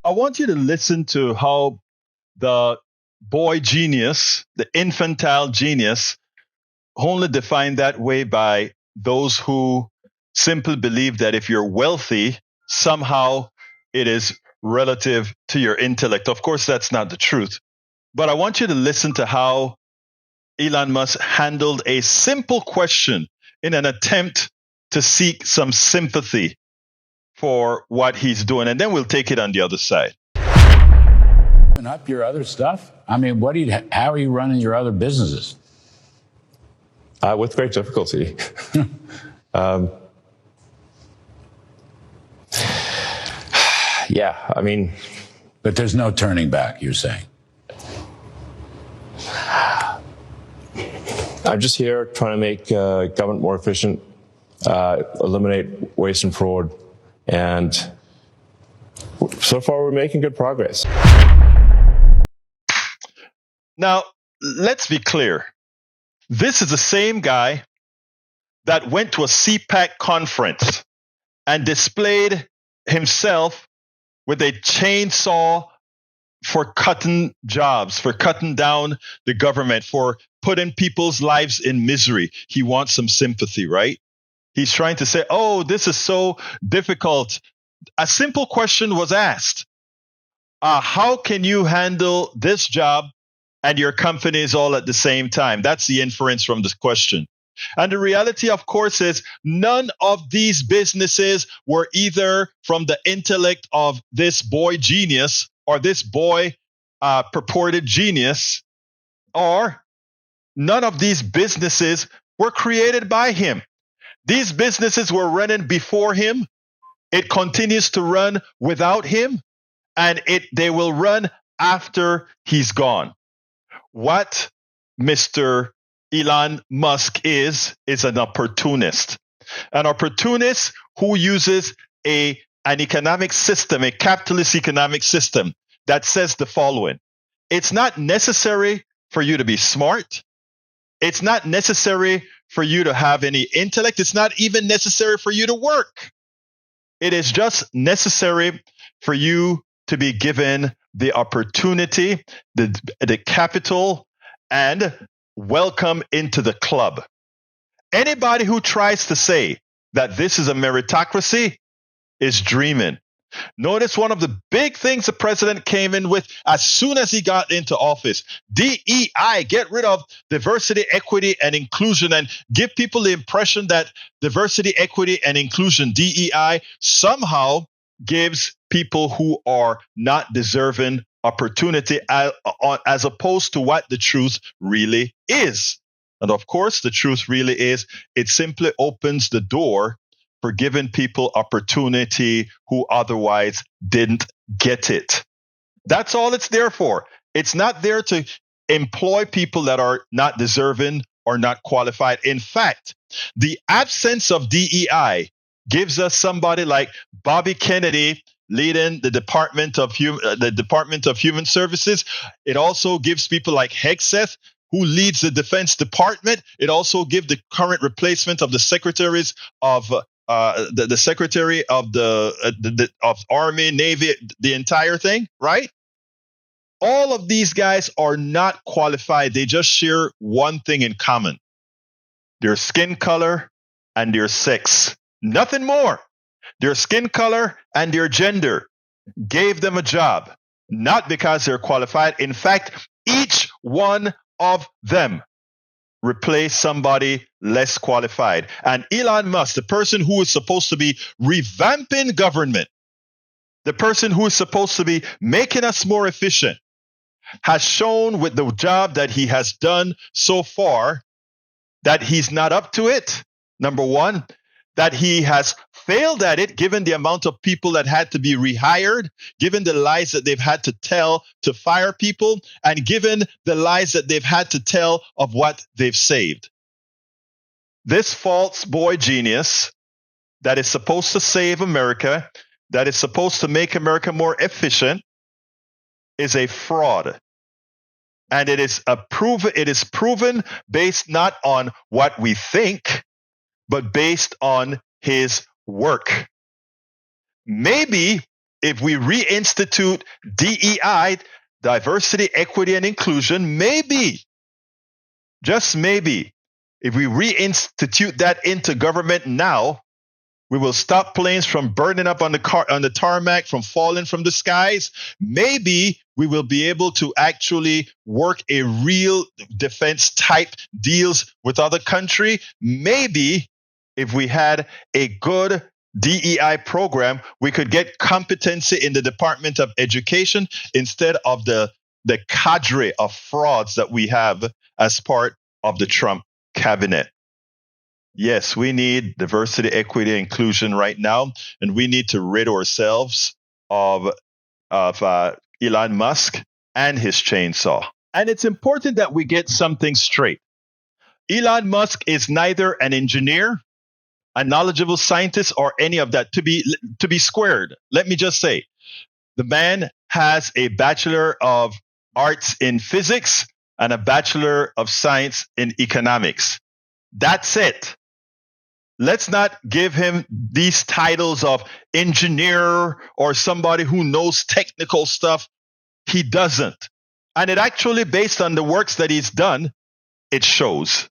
I want you to listen to how the boy genius, the infantile genius, only defined that way by those who simply believe that if you're wealthy, somehow it is relative to your intellect. Of course, that's not the truth. But I want you to listen to how Elon Musk handled a simple question in an attempt to seek some sympathy for what he's doing. And then we'll take it on the other side. Up your other stuff? I mean, how are you running your other businesses? With great difficulty. Yeah, I mean. But there's no turning back, you're saying? I'm just here trying to make government more efficient, eliminate waste and fraud, and so far we're making good progress. Now, let's be clear. This is the same guy that went to a CPAC conference and displayed himself with a chainsaw for cutting jobs, for cutting down the government, for putting people's lives in misery. He wants some sympathy, right? He's trying to say, oh, this is so difficult. A simple question was asked. How can you handle this job and your companies all at the same time? That's the inference from this question. And the reality, of course, is none of these businesses were either from the intellect of this boy genius or this boy purported genius, or none of these businesses were created by him. These businesses were running before him. It continues to run without him, and they will run after he's gone. What Mr. Elon Musk is an opportunist. An opportunist who uses an economic system, a capitalist economic system that says the following. It's not necessary for you to be smart. It's not necessary for you to have any intellect. It's not even necessary for you to work. It is just necessary for you to be given the opportunity, the capital, and welcome into the club. Anybody who tries to say that this is a meritocracy is dreaming. Notice one of the big things the president came in with as soon as he got into office. DEI, get rid of diversity, equity, and inclusion, and give people the impression that diversity, equity, and inclusion, DEI, somehow gives people who are not deserving opportunity as opposed to what the truth really is. And of course, the truth really is it simply opens the door for giving people opportunity who otherwise didn't get it. That's all it's there for. It's not there to employ people that are not deserving or not qualified. In fact, the absence of DEI gives us somebody like Bobby Kennedy leading the Department of Human Services. It also gives people like Hegseth, who leads the Defense Department. It also gives the current replacement of the secretaries of the Secretary of of Army, Navy, the entire thing, right? All of these guys are not qualified. They just share one thing in common: their skin color and their sex. Nothing more. Their skin color and their gender gave them a job, not because they're qualified. In fact, each one of them replaced somebody less qualified. And Elon Musk, the person who is supposed to be revamping government, the person who is supposed to be making us more efficient, has shown with the job that he has done so far that he's not up to it. Number one, that he has failed at it, given the amount of people that had to be rehired, given the lies that they've had to tell to fire people, and given the lies that they've had to tell of what they've saved. This false boy genius that is supposed to save America, that is supposed to make America more efficient, is a fraud. And it is proven based not on what we think, but based on his work. Maybe if we reinstitute DEI, diversity, equity, and inclusion, maybe, just maybe, if we reinstitute that into government now, we will stop planes from burning up on the tarmac, from falling from the skies. Maybe we will be able to actually work a real defense type deals with other country. Maybe if we had a good DEI program, we could get competency in the Department of Education instead of the cadre of frauds that we have as part of the Trump cabinet. Yes, we need diversity, equity, inclusion right now, and we need to rid ourselves of Elon Musk and his chainsaw. And it's important that we get something straight. Elon Musk is neither an engineer, a knowledgeable scientist, or any of that. To be squared, let me just say, the man has a Bachelor of Arts in Physics and a Bachelor of Science in Economics. That's it. Let's not give him these titles of engineer or somebody who knows technical stuff. He doesn't. And it actually, based on the works that he's done, it shows.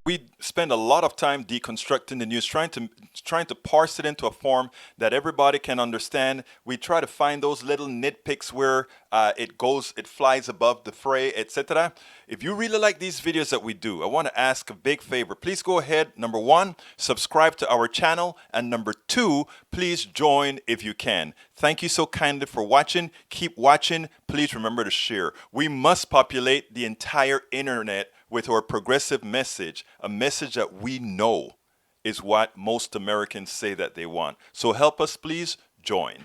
We spend a lot of time deconstructing the news, trying to parse it into a form that everybody can understand. We try to find those little nitpicks where it flies above the fray, etc. If you really like these videos that we do, I want to ask a big favor. Please go ahead, number 1, subscribe to our channel, and number 2, please join if you can. Thank you so kindly for watching. Keep watching. Please remember to share. We must populate the entire internet with our progressive message, a message that we know is what most Americans say that they want. So help us, please join.